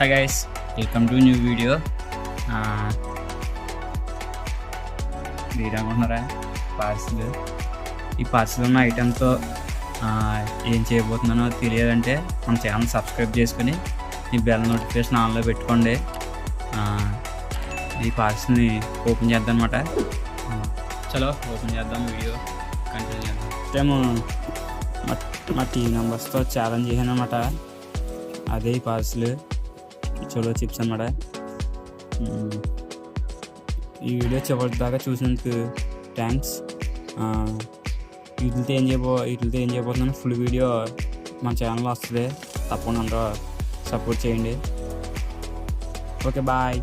Hi guys, welcome to new video. మీరేమన్నారా parcel ఈ parcel ఉన్న ఐటెంతో ఏం చేయబోతున్నానో తెలియాలంటే మన ఛానల్ సబ్స్క్రైబ్ చేసుకుని ఈ బెల్ నోటిఫికేషన్ ఆన్లో పెట్టుకోండి. ఈ పార్సిల్ని ఓపెన్ చేద్దాం అనమాట. చలో ఓపెన్ చేద్దాం, వీడియో కంటిన్యూ చేద్దాం. ఏమో మా టీం మెంబర్స్తో ఛాలెంజ్ చేశాను అనమాట. అదే ఈ పార్సిల్ చలో చిప్స్ అన్నమాట. ఈ వీడియో చివరి దాకా చూసినందుకు థ్యాంక్స్. వీటితో ఏం చేయబోతున్నాను ఫుల్ వీడియో మన ఛానల్లో వస్తుంది, తప్పకుండా సపోర్ట్ చేయండి. Okay bye.